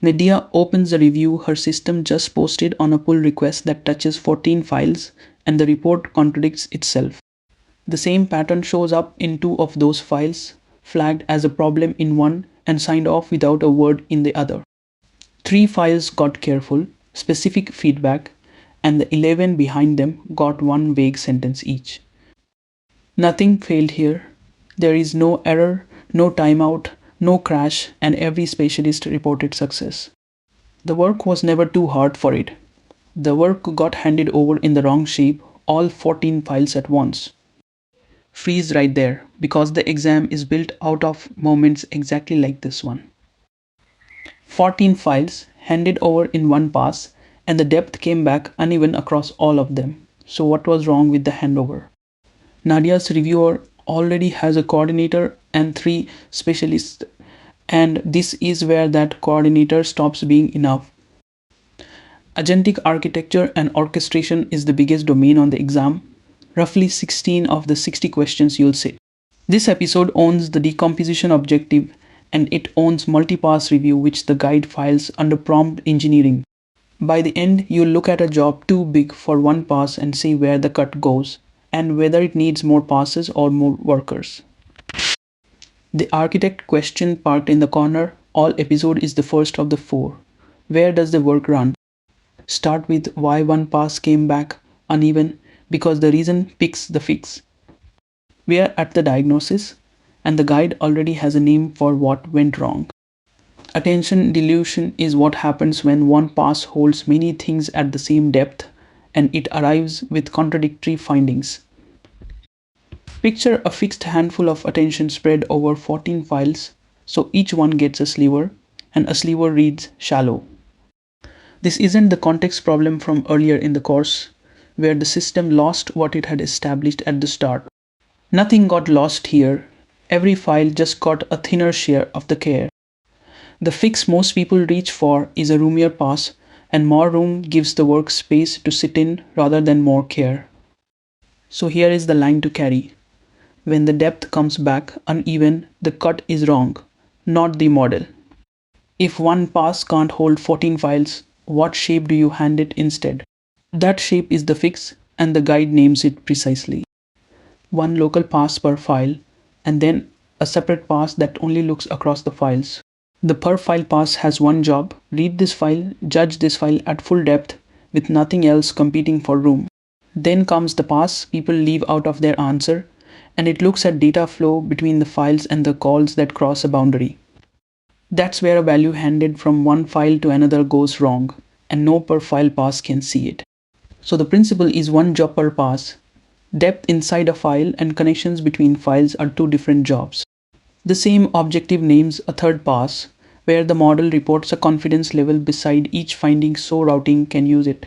Nadia opens a review her system just posted on a pull request that touches 14 files, and the report contradicts itself. The same pattern shows up in 2 of those files, flagged as a problem in one and signed off without a word in the other. 3 files got careful, specific feedback, and the 11 behind them got one vague sentence each. Nothing failed here. There is no error, no timeout, no crash, and every specialist reported success. The work was never too hard for it. The work got handed over in the wrong shape, all 14 files at once. Freeze right there, because the exam is built out of moments exactly like this one. 14 files handed over in one pass, and the depth came back uneven across all of them. So what was wrong with the handover? Nadia's reviewer already has a coordinator and 3 specialists, and this is where that coordinator stops being enough. Agentic architecture and orchestration is the biggest domain on the exam, roughly 16 of the 60 questions you'll see. This episode owns the decomposition objective, and it owns multi-pass review, which the guide files under prompt engineering. By the end, you'll look at a job too big for one pass and see where the cut goes, and whether it needs more passes or more workers. The architect question parked in the corner, all episode is the first of the 4. Where does the work run? Start with why one pass came back uneven, because the reason picks the fix. We are at the diagnosis, and the guide already has a name for what went wrong. Attention dilution is what happens when one pass holds many things at the same depth, and it arrives with contradictory findings. Picture a fixed handful of attention spread over 14 files, so each one gets a sliver, and a sliver reads shallow. This isn't the context problem from earlier in the course, where the system lost what it had established at the start. Nothing got lost here. Every file just got a thinner share of the care. The fix most people reach for is a roomier pass, and more room gives the work space to sit in rather than more care. So here is the line to carry. When the depth comes back uneven, the cut is wrong, not the model. If one pass can't hold 14 files, what shape do you hand it instead? That shape is the fix, and the guide names it precisely. One local pass per file, and then a separate pass that only looks across the files. The per file pass has one job: read this file, judge this file at full depth with nothing else competing for room. Then comes the pass people leave out of their answer, and it looks at data flow between the files and the calls that cross a boundary. That's where a value handed from one file to another goes wrong, and no per file pass can see it. So the principle is one job per pass. Depth inside a file and connections between files are 2 different jobs. The same objective names a third pass, where the model reports a confidence level beside each finding so routing can use it.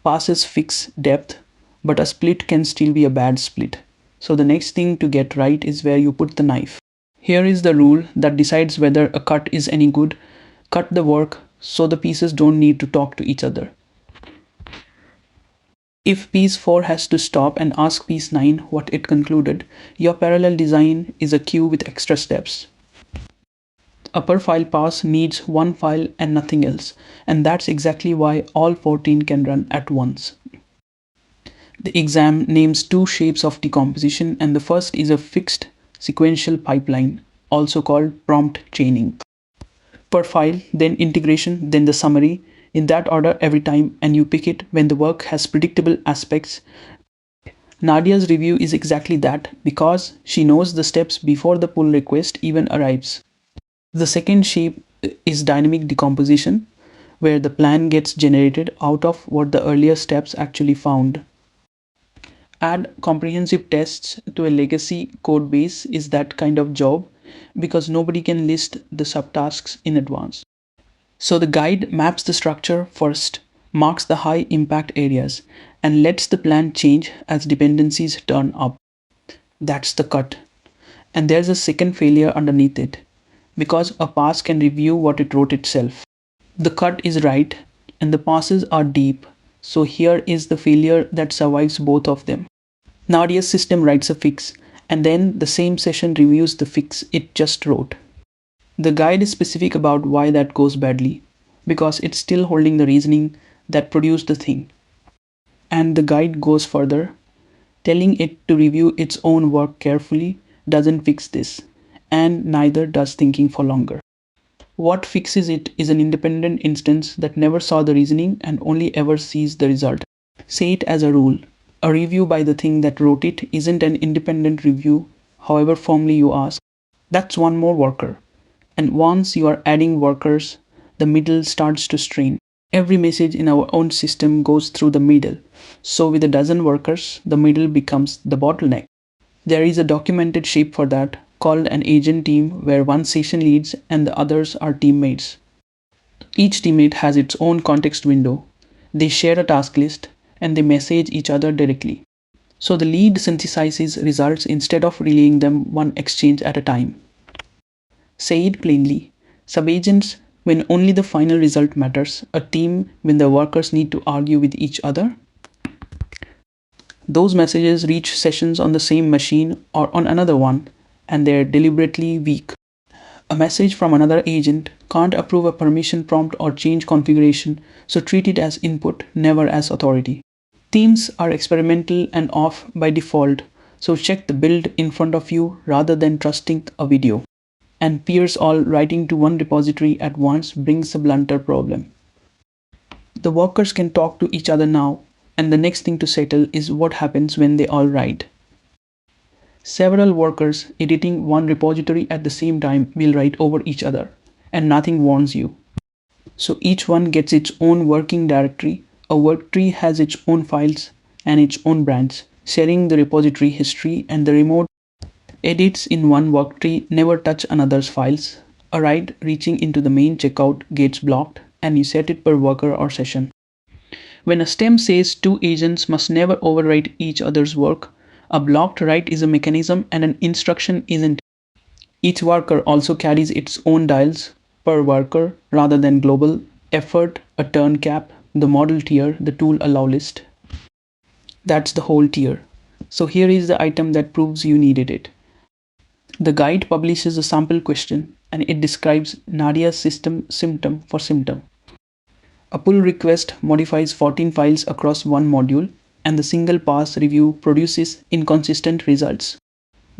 Passes fix depth, but a split can still be a bad split. So the next thing to get right is where you put the knife. Here is the rule that decides whether a cut is any good. Cut the work so the pieces don't need to talk to each other. If piece 4 has to stop and ask piece 9 what it concluded, your parallel design is a queue with extra steps. A per file pass needs one file and nothing else, and that's exactly why all 14 can run at once. The exam names 2 shapes of decomposition, and the first is a fixed sequential pipeline, also called prompt chaining. Per file, then integration, then the summary, in that order every time, and you pick it when the work has predictable aspects. Nadia's review is exactly that, because she knows the steps before the pull request even arrives. The second shape is dynamic decomposition, where the plan gets generated out of what the earlier steps actually found. Add comprehensive tests to a legacy code base is that kind of job, because nobody can list the subtasks in advance. So the guide maps the structure first, marks the high impact areas, and lets the plan change as dependencies turn up. That's the cut. And there's a second failure underneath it, because a pass can review what it wrote itself. The cut is right, and the passes are deep, so here is the failure that survives both of them. Nadia's system writes a fix, and then the same session reviews the fix it just wrote. The guide is specific about why that goes badly. because it's still holding the reasoning that produced the thing. And the guide goes further, telling it to review its own work carefully doesn't fix this, and neither does thinking for longer. What fixes it is an independent instance that never saw the reasoning and only ever sees the result. Say it as a rule. A review by the thing that wrote it isn't an independent review, however firmly you ask. That's one more worker. And once you are adding workers, the middle starts to strain. Every message in our own system goes through the middle. So with a dozen workers, the middle becomes the bottleneck. There is a documented shape for that called an agent team where one session leads and the others are teammates. Each teammate has its own context window. They share a task list and they message each other directly. So the lead synthesizes results instead of relaying them one exchange at a time. Say it plainly. Subagents when only the final result matters, a team when the workers need to argue with each other. Those messages reach sessions on the same machine or on another one, and they're deliberately weak. A message from another agent can't approve a permission prompt or change configuration, so treat it as input, never as authority. Teams are experimental and off by default, so check the build in front of you rather than trusting a video. And peers all writing to one repository at once brings a blunter problem. The workers can talk to each other now, and the next thing to settle is what happens when they all write. Several workers editing one repository at the same time will write over each other, and nothing warns you. So each one gets its own working directory. A worktree has its own files and its own branch, sharing the repository history, and the remote edits in one worktree never touch another's files. A write reaching into the main checkout gets blocked, and you set it per worker or session. When a stem says two agents must never overwrite each other's work, a blocked write is a mechanism and an instruction isn't. Each worker also carries its own dials per worker rather than global effort, a turn cap, the model tier, the tool allow list. That's the whole tier. So here is the item that proves you needed it. The guide publishes a sample question and it describes Nadia's system symptom for symptom. A pull request modifies 14 files across one module, and the single pass review produces inconsistent results.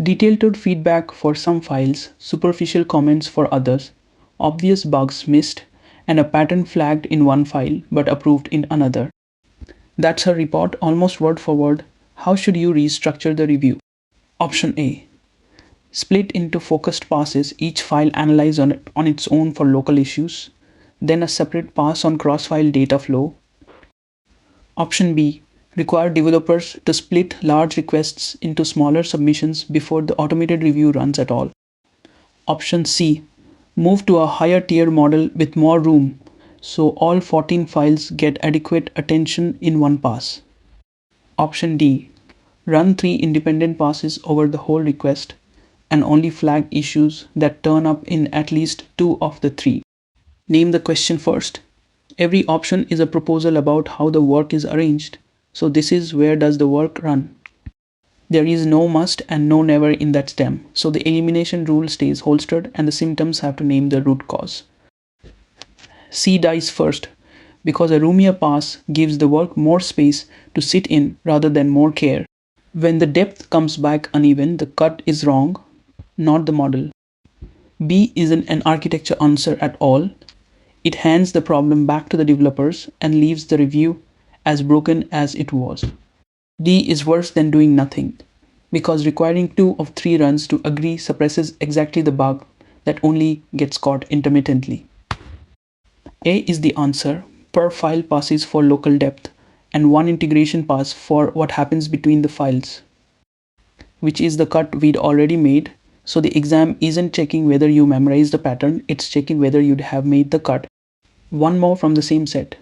Detailed feedback for some files, superficial comments for others, obvious bugs missed, and a pattern flagged in one file but approved in another. That's her report almost word for word. How should you restructure the review? Option A. Split into focused passes, each file analyzed on its own for local issues, then a separate pass on cross-file data flow. Option B. Require developers to split large requests into smaller submissions before the automated review runs at all. Option C. Move to a higher tier model with more room, so all 14 files get adequate attention in one pass. Option D. Run 3 independent passes over the whole request and only flag issues that turn up in at least 2 of the 3. Name the question first. Every option is a proposal about how the work is arranged. So this is where does the work run. There is no must and no never in that stem. So the elimination rule stays holstered and the symptoms have to name the root cause. C dies first because a roomier pass gives the work more space to sit in rather than more care. When the depth comes back uneven, the cut is wrong, not the model. B isn't an architecture answer at all. It hands the problem back to the developers and leaves the review as broken as it was. D is worse than doing nothing, because requiring 2 of 3 runs to agree suppresses exactly the bug that only gets caught intermittently. A is the answer, per file passes for local depth, and 1 integration pass for what happens between the files, which is the cut we'd already made. So the exam isn't checking whether you memorized the pattern, it's checking whether you'd have made the cut. One more from the same set.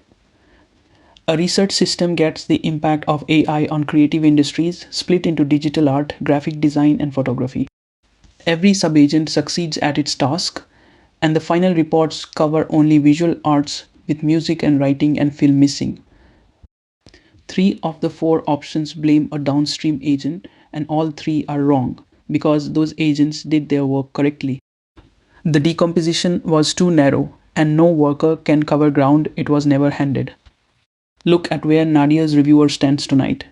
A research system gets the impact of AI on creative industries split into digital art, graphic design, and photography. Every subagent succeeds at its task, and the final reports cover only visual arts with music and writing and film missing. 3 of the 4 options blame a downstream agent, and all 3 are wrong because those agents did their work correctly. The decomposition was too narrow. and no worker can cover ground it was never handed. Look at where Nadia's reviewer stands tonight.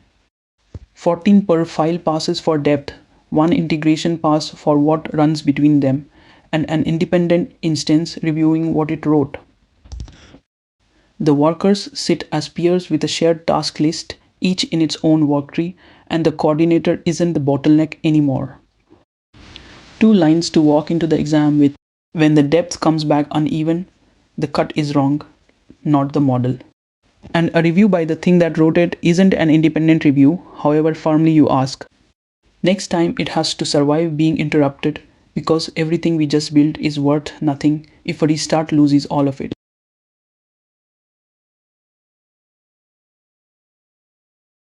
14 per file passes for depth, one integration pass for what runs between them, and an independent instance reviewing what it wrote. The workers sit as peers with a shared task list, each in its own worktree, and the coordinator isn't the bottleneck anymore. 2 lines to walk into the exam with. When the depth comes back uneven, the cut is wrong, not the model. And a review by the thing that wrote it isn't an independent review, however firmly you ask. Next time it has to survive being interrupted because everything we just built is worth nothing if a restart loses all of it.